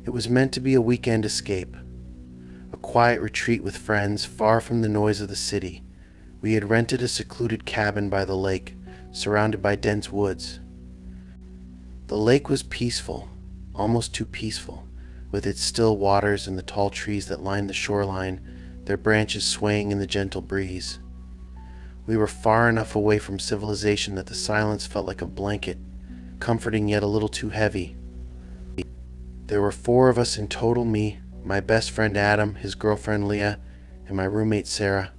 It was meant to be a weekend escape, a quiet retreat with friends far from the noise of the city. We had rented a secluded cabin by the lake, surrounded by dense woods. The lake was peaceful, almost too peaceful, with its still waters and the tall trees that lined the shoreline, their branches swaying in the gentle breeze. We were far enough away from civilization that the silence felt like a blanket, comforting yet a little too heavy. There were 4 of us in total: me, my best friend Adam, his girlfriend Leah, and my roommate Sarah.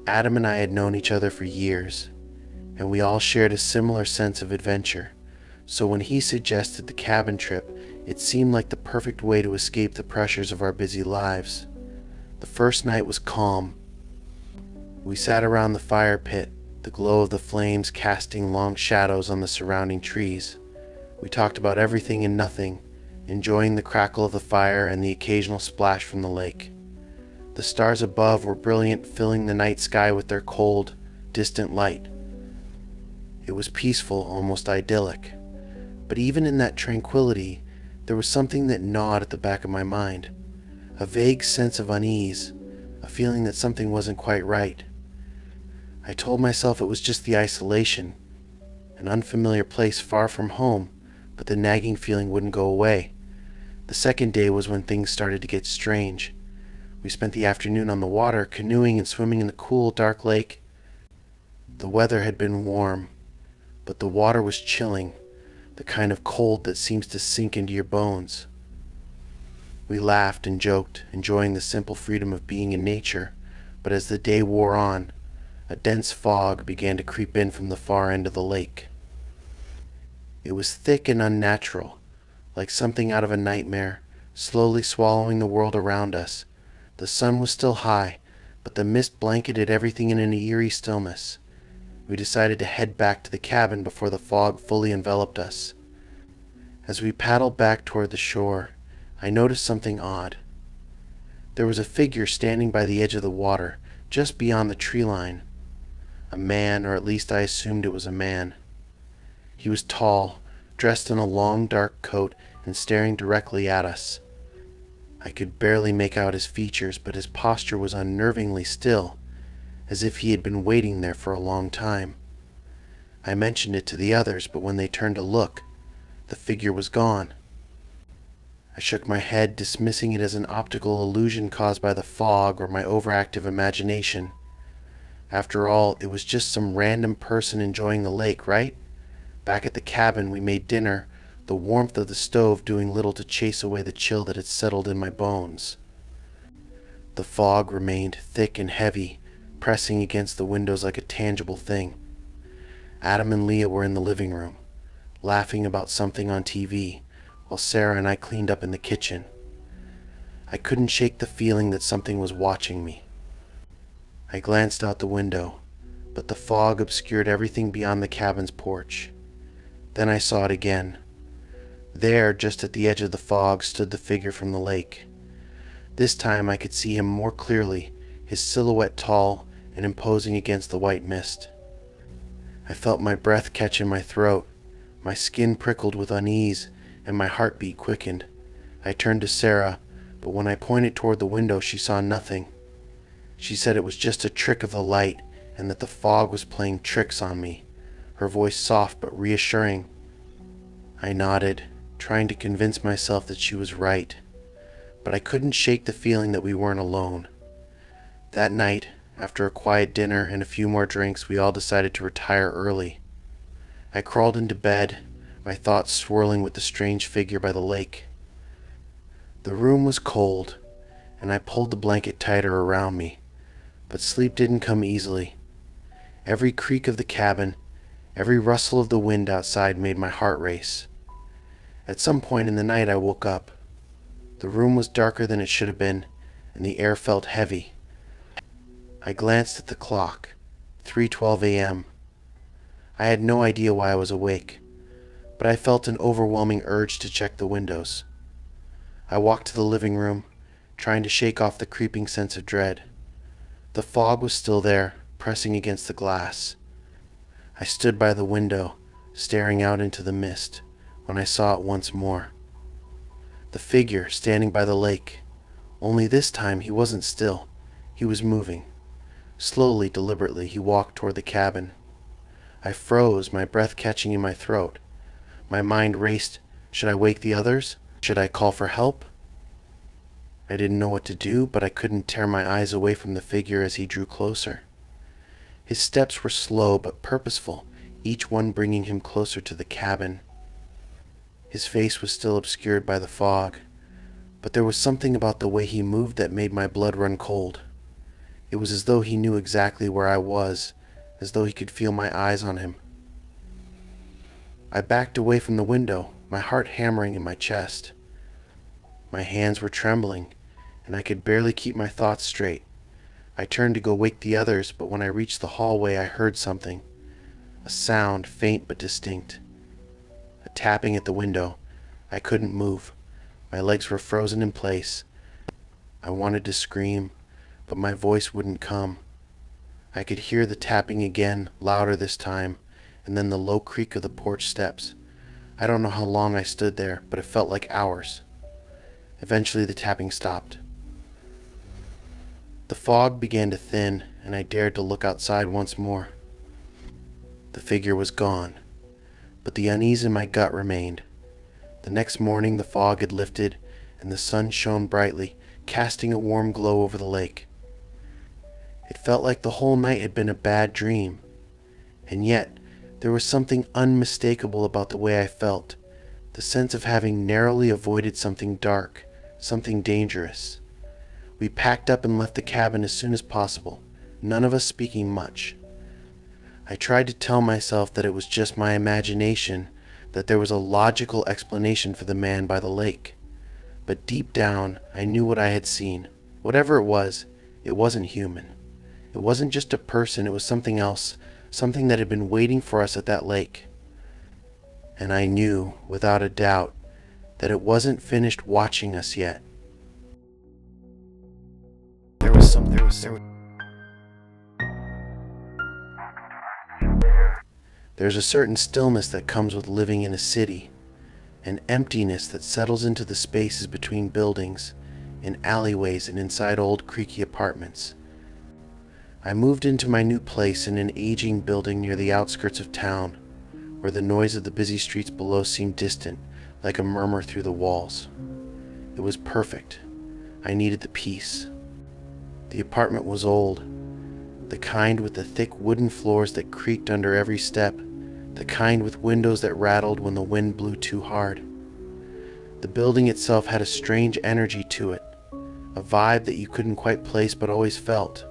Adam and I had known each other for years, and we all shared a similar sense of adventure, so when he suggested the cabin trip, it seemed like the perfect way to escape the pressures of our busy lives. The first night was calm. We sat around the fire pit, the glow of the flames casting long shadows on the surrounding trees. We talked about everything and nothing, enjoying the crackle of the fire and the occasional splash from the lake. The stars above were brilliant, filling the night sky with their cold, distant light. It was peaceful, almost idyllic. But even in that tranquility, there was something that gnawed at the back of my mind. A vague sense of unease, a feeling that something wasn't quite right. I told myself it was just the isolation, an unfamiliar place far from home, but the nagging feeling wouldn't go away. The second day was when things started to get strange. We spent the afternoon on the water, canoeing and swimming in the cool, dark lake. The weather had been warm, but the water was chilling, the kind of cold that seems to sink into your bones. We laughed and joked, enjoying the simple freedom of being in nature, but as the day wore on, a dense fog began to creep in from the far end of the lake. It was thick and unnatural, like something out of a nightmare, slowly swallowing the world around us. The sun was still high, but the mist blanketed everything in an eerie stillness. We decided to head back to the cabin before the fog fully enveloped us. As we paddled back toward the shore, I noticed something odd. There was a figure standing by the edge of the water, just beyond the tree line. A man, or at least I assumed it was a man. He was tall, dressed in a long dark coat and staring directly at us. I could barely make out his features, but his posture was unnervingly still, as if he had been waiting there for a long time. I mentioned it to the others, but when they turned to look, the figure was gone. I shook my head, dismissing it as an optical illusion caused by the fog or my overactive imagination. After all, it was just some random person enjoying the lake, right? Back at the cabin, we made dinner, the warmth of the stove doing little to chase away the chill that had settled in my bones. The fog remained thick and heavy, pressing against the windows like a tangible thing. Adam and Leah were in the living room, laughing about something on TV, while Sarah and I cleaned up in the kitchen. I couldn't shake the feeling that something was watching me. I glanced out the window, but the fog obscured everything beyond the cabin's porch. Then I saw it again. There, just at the edge of the fog, stood the figure from the lake. This time I could see him more clearly, his silhouette tall and imposing against the white mist. I felt my breath catch in my throat, my skin prickled with unease, and my heartbeat quickened. I turned to Sarah, but when I pointed toward the window, she saw nothing. She said it was just a trick of the light, and that the fog was playing tricks on me, her voice soft but reassuring. I nodded, trying to convince myself that she was right, but I couldn't shake the feeling that we weren't alone. That night, after a quiet dinner and a few more drinks, we all decided to retire early. I crawled into bed, my thoughts swirling with the strange figure by the lake. The room was cold, and I pulled the blanket tighter around me, but sleep didn't come easily. Every creak of the cabin, every rustle of the wind outside made my heart race. At some point in the night I woke up. The room was darker than it should have been, and the air felt heavy. I glanced at the clock, 3:12 a.m. I had no idea why I was awake, but I felt an overwhelming urge to check the windows. I walked to the living room, trying to shake off the creeping sense of dread. The fog was still there, pressing against the glass. I stood by the window, staring out into the mist, when I saw it once more. The figure standing by the lake. Only this time he wasn't still. He was moving. Slowly, deliberately, he walked toward the cabin. I froze, my breath catching in my throat. My mind raced. Should I wake the others? Should I call for help? I didn't know what to do, but I couldn't tear my eyes away from the figure as he drew closer. His steps were slow but purposeful, each one bringing him closer to the cabin. His face was still obscured by the fog, but there was something about the way he moved that made my blood run cold. It was as though he knew exactly where I was, as though he could feel my eyes on him. I backed away from the window, my heart hammering in my chest. My hands were trembling, and I could barely keep my thoughts straight. I turned to go wake the others, but when I reached the hallway I heard something. A sound, faint but distinct. A tapping at the window. I couldn't move. My legs were frozen in place. I wanted to scream, but my voice wouldn't come. I could hear the tapping again, louder this time, and then the low creak of the porch steps. I don't know how long I stood there, but it felt like hours. Eventually the tapping stopped. The fog began to thin, and I dared to look outside once more. The figure was gone, but the unease in my gut remained. The next morning the fog had lifted, and the sun shone brightly, casting a warm glow over the lake. It felt like the whole night had been a bad dream, and yet there was something unmistakable about the way I felt, the sense of having narrowly avoided something dark, something dangerous. We packed up and left the cabin as soon as possible, none of us speaking much. I tried to tell myself that it was just my imagination, that there was a logical explanation for the man by the lake. But deep down, I knew what I had seen. Whatever it wasn't human. It wasn't just a person, it was something else, something that had been waiting for us at that lake. And I knew, without a doubt, that it wasn't finished watching us yet. There's a certain stillness that comes with living in a city, an emptiness that settles into the spaces between buildings, in alleyways and inside old creaky apartments. I moved into my new place in an aging building near the outskirts of town, where the noise of the busy streets below seemed distant, like a murmur through the walls. It was perfect. I needed the peace. The apartment was old, the kind with the thick wooden floors that creaked under every step, the kind with windows that rattled when the wind blew too hard. The building itself had a strange energy to it, a vibe that you couldn't quite place but always felt.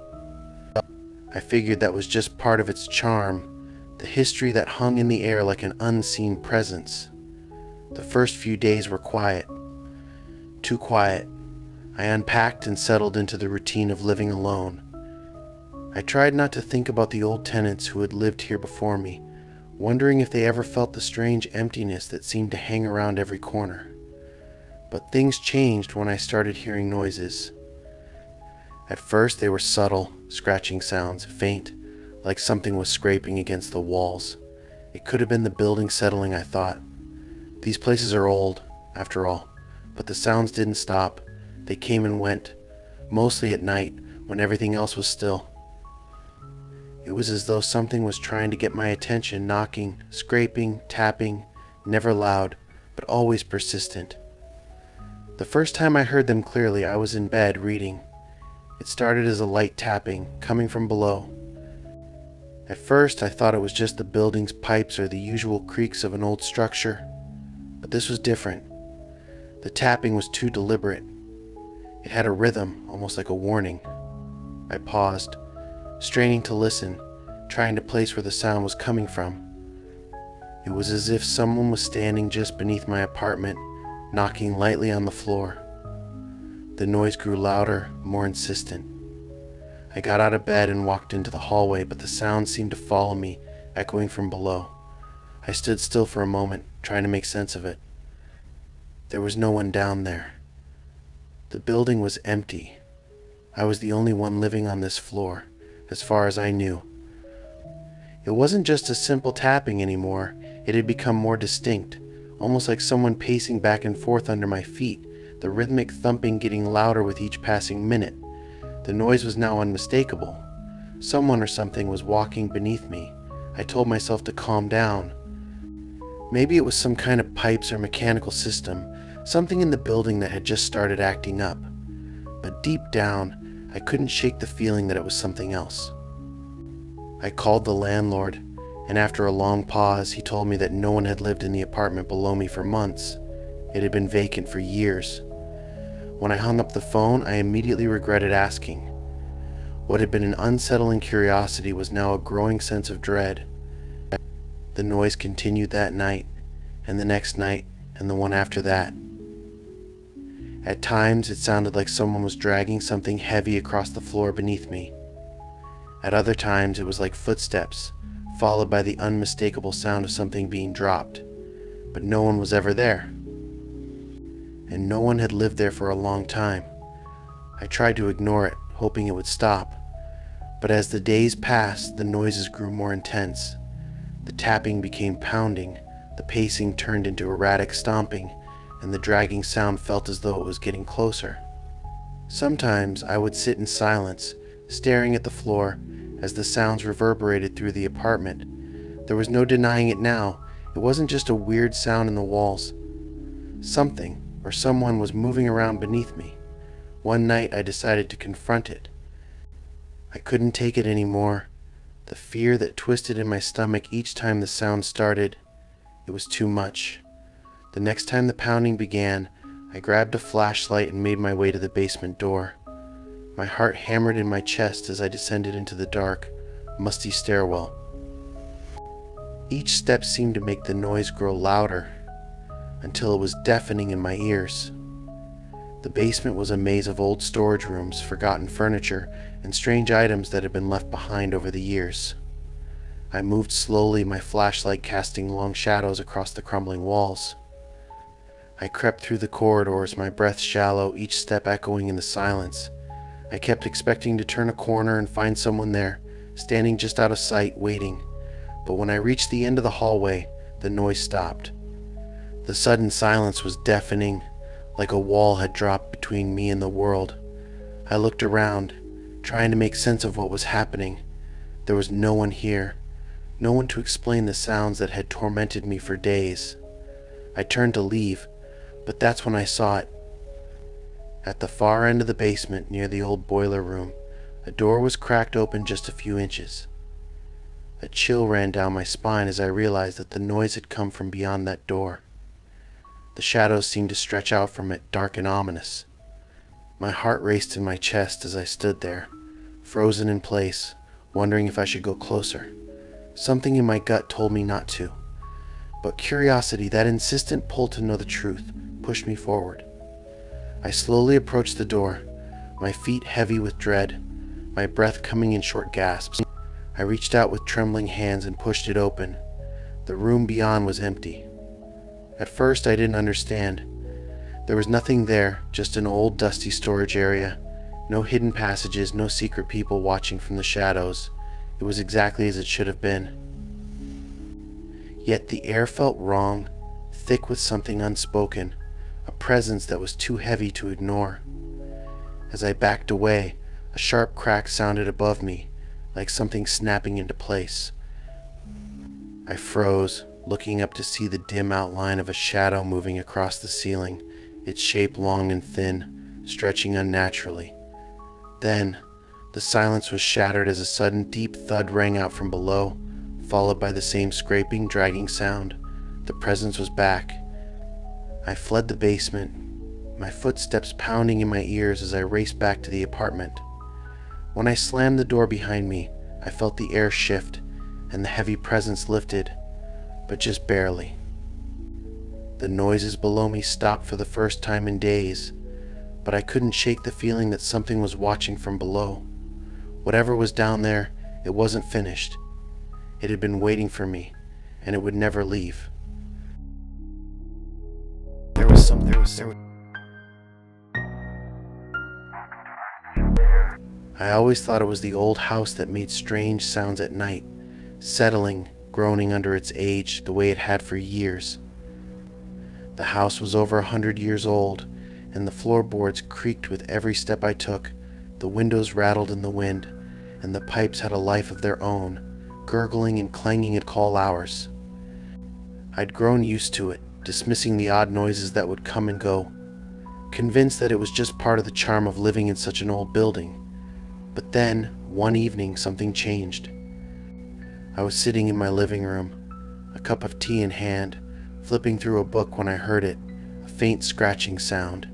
I figured that was just part of its charm, the history that hung in the air like an unseen presence. The first few days were quiet. Too quiet. I unpacked and settled into the routine of living alone. I tried not to think about the old tenants who had lived here before me, wondering if they ever felt the strange emptiness that seemed to hang around every corner. But things changed when I started hearing noises. At first they were subtle, scratching sounds, faint, like something was scraping against the walls. It could have been the building settling, I thought. These places are old, after all, but the sounds didn't stop. They came and went, mostly at night, when everything else was still. It was as though something was trying to get my attention, knocking, scraping, tapping, never loud, but always persistent. The first time I heard them clearly, I was in bed reading. It started as a light tapping, coming from below. At first, I thought it was just the building's pipes or the usual creaks of an old structure, but this was different. The tapping was too deliberate. It had a rhythm, almost like a warning. I paused, straining to listen, trying to place where the sound was coming from. It was as if someone was standing just beneath my apartment, knocking lightly on the floor. The noise grew louder, more insistent. I got out of bed and walked into the hallway, but the sound seemed to follow me, echoing from below. I stood still for a moment, trying to make sense of it. There was no one down there. The building was empty. I was the only one living on this floor, as far as I knew, It wasn't just a simple tapping anymore, it had become more distinct, almost like someone pacing back and forth under my feet, the rhythmic thumping getting louder with each passing minute. The noise was now unmistakable. Someone or something was walking beneath me. I told myself to calm down. Maybe it was some kind of pipes or mechanical system, something in the building that had just started acting up. But deep down, I couldn't shake the feeling that it was something else. I called the landlord, and after a long pause, he told me that no one had lived in the apartment below me for months. It had been vacant for years. When I hung up the phone, I immediately regretted asking. What had been an unsettling curiosity was now a growing sense of dread. The noise continued that night, and the next night, and the one after that. At times, it sounded like someone was dragging something heavy across the floor beneath me. At other times, it was like footsteps, followed by the unmistakable sound of something being dropped. But no one was ever there. And no one had lived there for a long time. I tried to ignore it, hoping it would stop. But as the days passed, the noises grew more intense. The tapping became pounding, the pacing turned into erratic stomping, and the dragging sound felt as though it was getting closer. Sometimes I would sit in silence, staring at the floor as the sounds reverberated through the apartment. There was no denying it now. It wasn't just a weird sound in the walls. Something or someone was moving around beneath me. One night I decided to confront it. I couldn't take it anymore. The fear that twisted in my stomach each time the sound started, it was too much. The next time the pounding began, I grabbed a flashlight and made my way to the basement door. My heart hammered in my chest as I descended into the dark, musty stairwell. Each step seemed to make the noise grow louder, until it was deafening in my ears. The basement was a maze of old storage rooms, forgotten furniture, and strange items that had been left behind over the years. I moved slowly, my flashlight casting long shadows across the crumbling walls. I crept through the corridors, my breath shallow, each step echoing in the silence. I kept expecting to turn a corner and find someone there, standing just out of sight, waiting. But when I reached the end of the hallway, the noise stopped. The sudden silence was deafening, like a wall had dropped between me and the world. I looked around, trying to make sense of what was happening. There was no one here, no one to explain the sounds that had tormented me for days. I turned to leave, but that's when I saw it. At the far end of the basement, near the old boiler room, a door was cracked open just a few inches. A chill ran down my spine as I realized that the noise had come from beyond that door. The shadows seemed to stretch out from it, dark and ominous. My heart raced in my chest as I stood there, frozen in place, wondering if I should go closer. Something in my gut told me not to. But curiosity, that insistent pull to know the truth, pushed me forward. I slowly approached the door, my feet heavy with dread, my breath coming in short gasps. I reached out with trembling hands and pushed it open. The room beyond was empty. At first I didn't understand. There was nothing there, just an old dusty storage area. No hidden passages, no secret people watching from the shadows. It was exactly as it should have been. Yet the air felt wrong, thick with something unspoken, a presence that was too heavy to ignore. As I backed away, a sharp crack sounded above me, like something snapping into place. I froze, looking up to see the dim outline of a shadow moving across the ceiling, its shape long and thin, stretching unnaturally. Then, the silence was shattered as a sudden deep thud rang out from below, followed by the same scraping, dragging sound. The presence was back. I fled the basement, my footsteps pounding in my ears as I raced back to the apartment. When I slammed the door behind me, I felt the air shift, and the heavy presence lifted, but just barely. The noises below me stopped for the first time in days, but I couldn't shake the feeling that something was watching from below. Whatever was down there, it wasn't finished. It had been waiting for me, and it would never leave. I always thought it was the old house that made strange sounds at night, settling, groaning under its age the way it had for years. The house was over 100 years old, and the floorboards creaked with every step I took, the windows rattled in the wind, and the pipes had a life of their own, gurgling and clanging at call hours. I'd grown used to it, dismissing the odd noises that would come and go, convinced that it was just part of the charm of living in such an old building. But then, one evening, something changed. I was sitting in my living room, a cup of tea in hand, flipping through a book when I heard it, a faint scratching sound.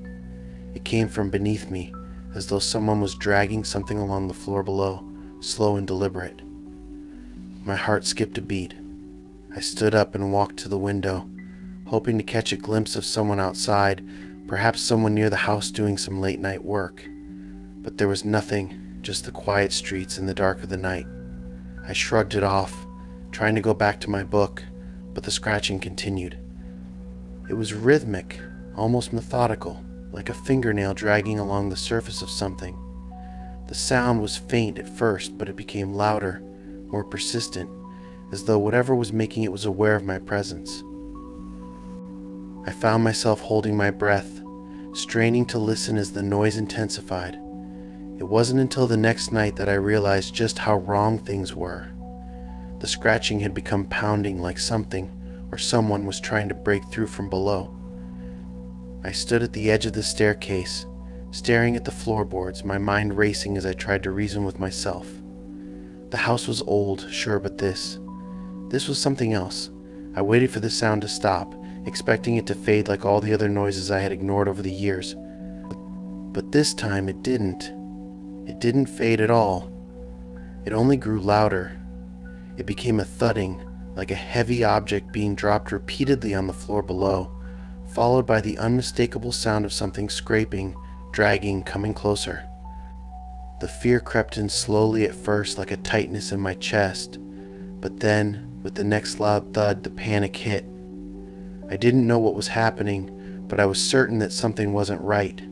It came from beneath me, as though someone was dragging something along the floor below, slow and deliberate. My heart skipped a beat. I stood up and walked to the window, hoping to catch a glimpse of someone outside, perhaps someone near the house doing some late-night work. But there was nothing, just the quiet streets in the dark of the night. I shrugged it off, trying to go back to my book, but the scratching continued. It was rhythmic, almost methodical, like a fingernail dragging along the surface of something. The sound was faint at first, but it became louder, more persistent, as though whatever was making it was aware of my presence. I found myself holding my breath, straining to listen as the noise intensified. It wasn't until the next night that I realized just how wrong things were. The scratching had become pounding, like something or someone was trying to break through from below. I stood at the edge of the staircase, staring at the floorboards, my mind racing as I tried to reason with myself. The house was old, sure, but this was something else. I waited for the sound to stop, expecting it to fade like all the other noises I had ignored over the years. But this time it didn't. It didn't fade at all. It only grew louder. It became a thudding, like a heavy object being dropped repeatedly on the floor below, followed by the unmistakable sound of something scraping, dragging, coming closer. The fear crept in slowly at first, like a tightness in my chest, but then, with the next loud thud, the panic hit. I didn't know what was happening, but I was certain that something wasn't right.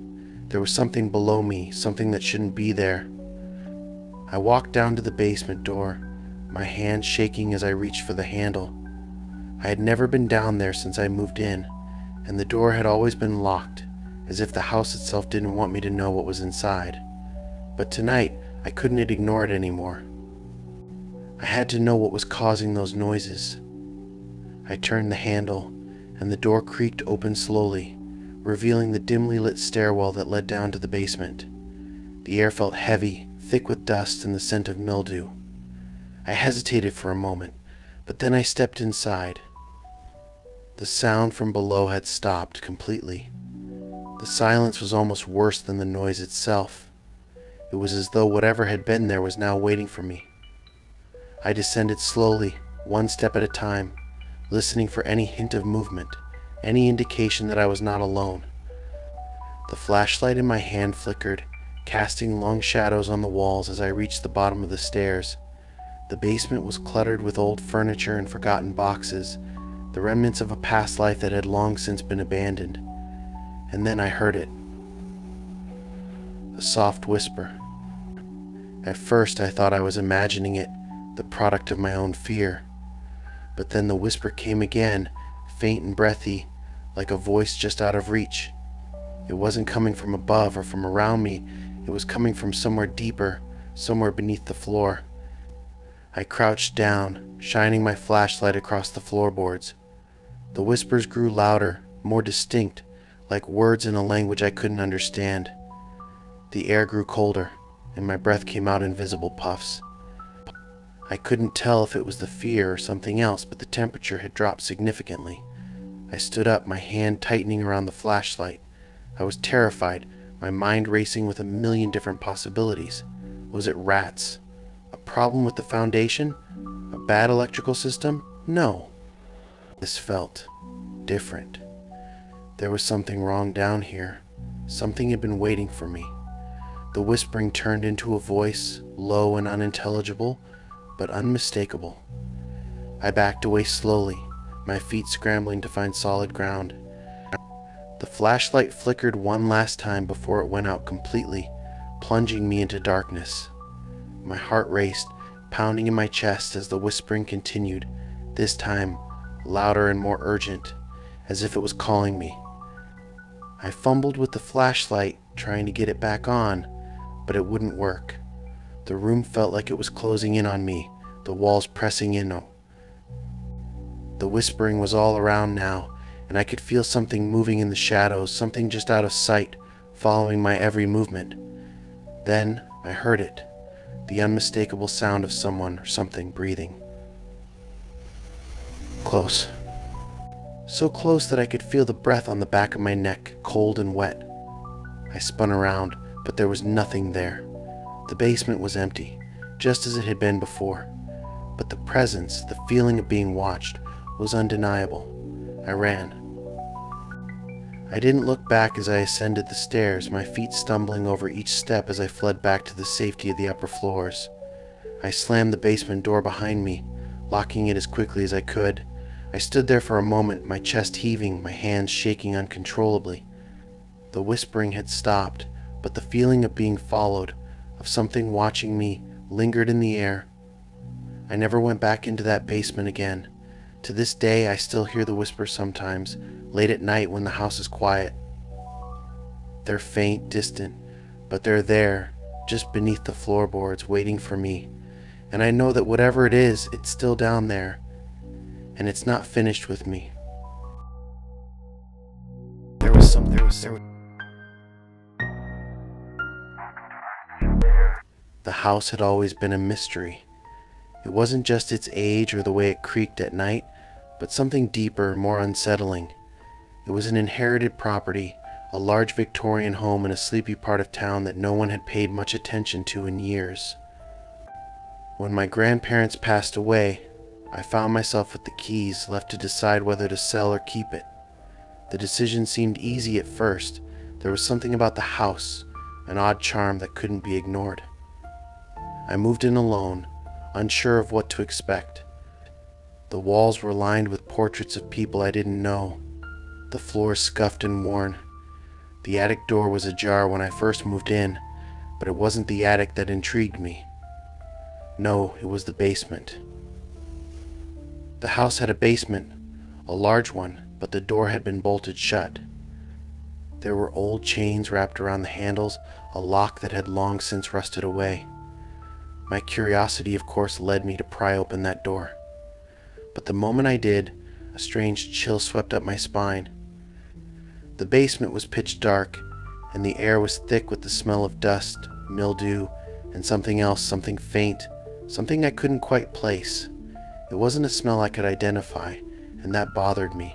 There was something below me, something that shouldn't be there. I walked down to the basement door, my hand shaking as I reached for the handle. I had never been down there since I moved in, and the door had always been locked, as if the house itself didn't want me to know what was inside. But tonight, I couldn't ignore it anymore. I had to know what was causing those noises. I turned the handle, and the door creaked open slowly, revealing the dimly lit stairwell that led down to the basement. The air felt heavy, thick with dust and the scent of mildew. I hesitated for a moment, but then I stepped inside. The sound from below had stopped completely. The silence was almost worse than the noise itself. It was as though whatever had been there was now waiting for me. I descended slowly, one step at a time, listening for any hint of movement, any indication that I was not alone. The flashlight in my hand flickered, casting long shadows on the walls as I reached the bottom of the stairs. The basement was cluttered with old furniture and forgotten boxes, the remnants of a past life that had long since been abandoned. And then I heard it. A soft whisper. At first I thought I was imagining it, the product of my own fear. But then the whisper came again, faint and breathy, like a voice just out of reach. It wasn't coming from above or from around me, it was coming from somewhere deeper, somewhere beneath the floor. I crouched down, shining my flashlight across the floorboards. The whispers grew louder, more distinct, like words in a language I couldn't understand. The air grew colder, and my breath came out in visible puffs. I couldn't tell if it was the fear or something else, but the temperature had dropped significantly. I stood up, my hand tightening around the flashlight. I was terrified, my mind racing with a million different possibilities. Was it rats? A problem with the foundation? A bad electrical system? No. This felt different. There was something wrong down here. Something had been waiting for me. The whispering turned into a voice, low and unintelligible, but unmistakable. I backed away slowly, my feet scrambling to find solid ground. The flashlight flickered one last time before it went out completely, plunging me into darkness. My heart raced, pounding in my chest as the whispering continued, this time louder and more urgent, as if it was calling me. I fumbled with the flashlight, trying to get it back on, but it wouldn't work. The room felt like it was closing in on me, the walls pressing in. The whispering was all around now, and I could feel something moving in the shadows, something just out of sight, following my every movement. Then I heard it, the unmistakable sound of someone or something breathing. Close. So close that I could feel the breath on the back of my neck, cold and wet. I spun around, but there was nothing there. The basement was empty, just as it had been before. But the presence, the feeling of being watched, was undeniable. I ran. I didn't look back as I ascended the stairs, my feet stumbling over each step as I fled back to the safety of the upper floors. I slammed the basement door behind me, locking it as quickly as I could. I stood there for a moment, my chest heaving, my hands shaking uncontrollably. The whispering had stopped, but the feeling of being followed, of something watching me, lingered in the air. I never went back into that basement again. To this day, I still hear the whispers sometimes, late at night when the house is quiet. They're faint, distant, but they're there, just beneath the floorboards, waiting for me. And I know that whatever it is, it's still down there, and it's not finished with me. The house had always been a mystery. It wasn't just its age or the way it creaked at night, but something deeper, more unsettling. It was an inherited property, a large Victorian home in a sleepy part of town that no one had paid much attention to in years. When my grandparents passed away, I found myself with the keys, left to decide whether to sell or keep it. The decision seemed easy at first. There was something about the house, an odd charm that couldn't be ignored. I moved in alone, unsure of what to expect. The walls were lined with portraits of people I didn't know, the floor scuffed and worn. The attic door was ajar when I first moved in, but it wasn't the attic that intrigued me. No, it was the basement. The house had a basement, a large one, but the door had been bolted shut. There were old chains wrapped around the handles, a lock that had long since rusted away. My curiosity, of course, led me to pry open that door. But the moment I did, a strange chill swept up my spine. The basement was pitch dark, and the air was thick with the smell of dust, mildew, and something else, something faint, something I couldn't quite place. It wasn't a smell I could identify, and that bothered me.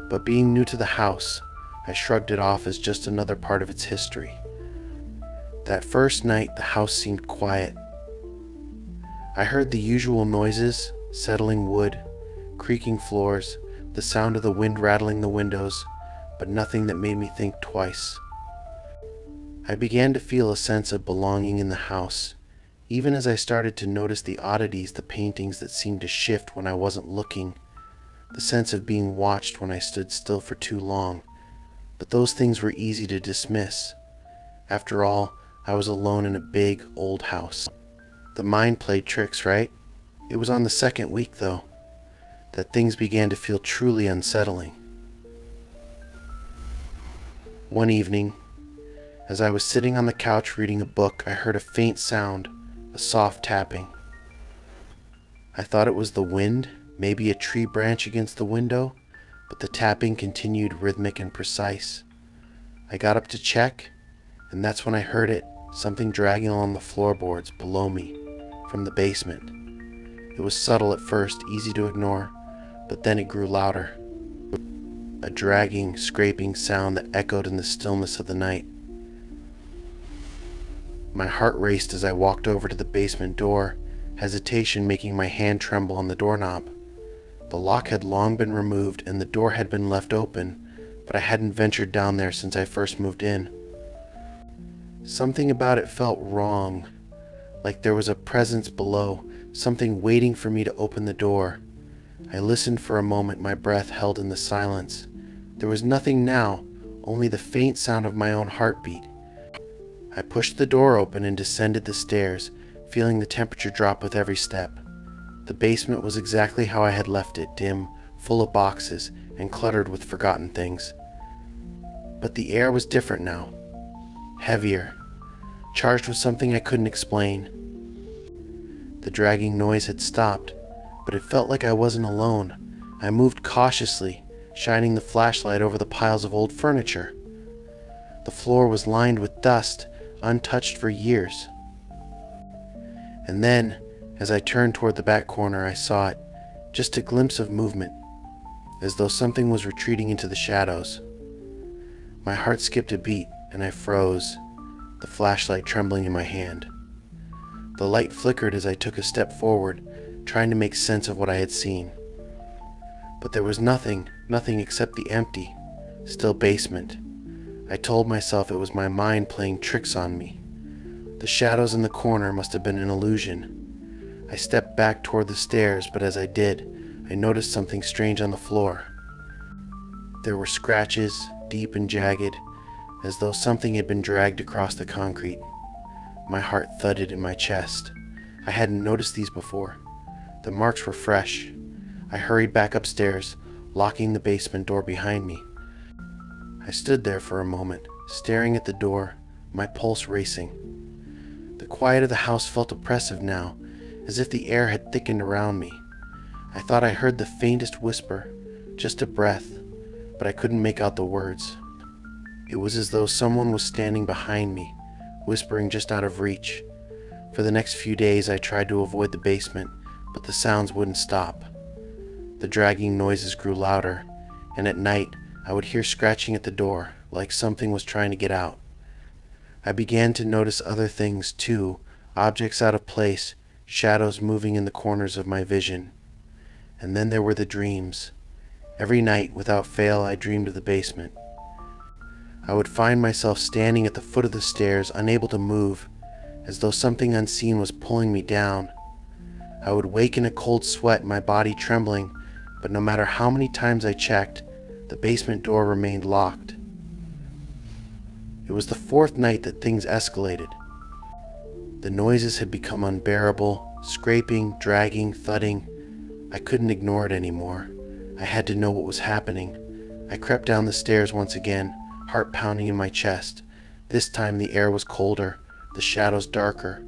But being new to the house, I shrugged it off as just another part of its history. That first night, the house seemed quiet. I heard the usual noises, settling wood, creaking floors, the sound of the wind rattling the windows, but nothing that made me think twice. I began to feel a sense of belonging in the house, even as I started to notice the oddities, the paintings that seemed to shift when I wasn't looking, the sense of being watched when I stood still for too long. But those things were easy to dismiss. After all, I was alone in a big, old house. The mind played tricks, right? It was on the second week, though, that things began to feel truly unsettling. One evening, as I was sitting on the couch reading a book, I heard a faint sound, a soft tapping. I thought it was the wind, maybe a tree branch against the window, but the tapping continued rhythmic and precise. I got up to check, and that's when I heard it, something dragging along the floorboards below me, from the basement. It was subtle at first, easy to ignore, but then it grew louder. A dragging, scraping sound that echoed in the stillness of the night. My heart raced as I walked over to the basement door, hesitation making my hand tremble on the doorknob. The lock had long been removed and the door had been left open, but I hadn't ventured down there since I first moved in. Something about it felt wrong, like there was a presence below, something waiting for me to open the door. I listened for a moment, my breath held in the silence. There was nothing now, only the faint sound of my own heartbeat. I pushed the door open and descended the stairs, feeling the temperature drop with every step. The basement was exactly how I had left it, dim, full of boxes, and cluttered with forgotten things. But the air was different now. Heavier, charged with something I couldn't explain. The dragging noise had stopped, but it felt like I wasn't alone. I moved cautiously, shining the flashlight over the piles of old furniture. The floor was lined with dust, untouched for years. And then, as I turned toward the back corner, I saw it, just a glimpse of movement, as though something was retreating into the shadows. My heart skipped a beat, and I froze, the flashlight trembling in my hand. The light flickered as I took a step forward, trying to make sense of what I had seen. But there was nothing except the empty, still basement. I told myself it was my mind playing tricks on me. The shadows in the corner must have been an illusion. I stepped back toward the stairs, but as I did, I noticed something strange on the floor. There were scratches, deep and jagged, as though something had been dragged across the concrete. My heart thudded in my chest. I hadn't noticed these before. The marks were fresh. I hurried back upstairs, locking the basement door behind me. I stood there for a moment, staring at the door, my pulse racing. The quiet of the house felt oppressive now, as if the air had thickened around me. I thought I heard the faintest whisper, just a breath, but I couldn't make out the words. It was as though someone was standing behind me, whispering just out of reach. For the next few days I tried to avoid the basement, but the sounds wouldn't stop. The dragging noises grew louder, and at night I would hear scratching at the door, like something was trying to get out. I began to notice other things too, objects out of place, shadows moving in the corners of my vision. And then there were the dreams. Every night, without fail, I dreamed of the basement. I would find myself standing at the foot of the stairs, unable to move, as though something unseen was pulling me down. I would wake in a cold sweat, my body trembling, but no matter how many times I checked, the basement door remained locked. It was the fourth night that things escalated. The noises had become unbearable, scraping, dragging, thudding. I couldn't ignore it anymore. I had to know what was happening. I crept down the stairs once again, heart pounding in my chest. This time the air was colder, the shadows darker.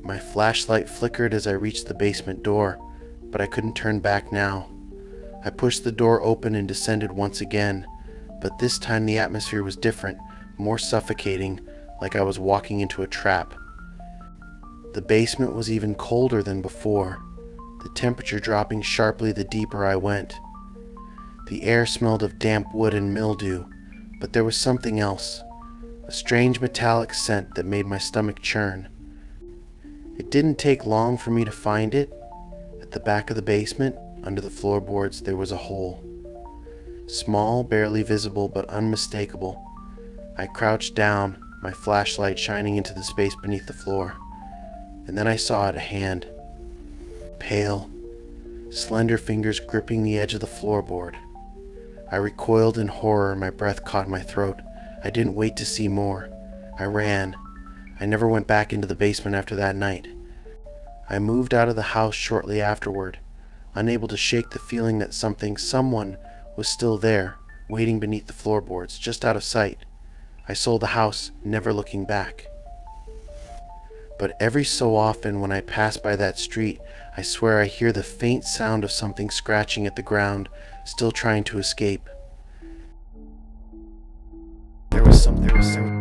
My flashlight flickered as I reached the basement door, but I couldn't turn back now. I pushed the door open and descended once again, but this time the atmosphere was different, more suffocating, like I was walking into a trap. The basement was even colder than before, the temperature dropping sharply the deeper I went. The air smelled of damp wood and mildew, but there was something else, a strange metallic scent that made my stomach churn. It didn't take long for me to find it. At the back of the basement, under the floorboards, there was a hole. Small, barely visible, but unmistakable. I crouched down, my flashlight shining into the space beneath the floor. And then I saw it, a hand. Pale, slender fingers gripping the edge of the floorboard. I recoiled in horror, my breath caught in my throat. I didn't wait to see more. I ran. I never went back into the basement after that night. I moved out of the house shortly afterward, unable to shake the feeling that someone was still there, waiting beneath the floorboards, just out of sight. I sold the house, never looking back. But every so often when I pass by that street, I swear I hear the faint sound of something scratching at the ground, still trying to escape. There was something.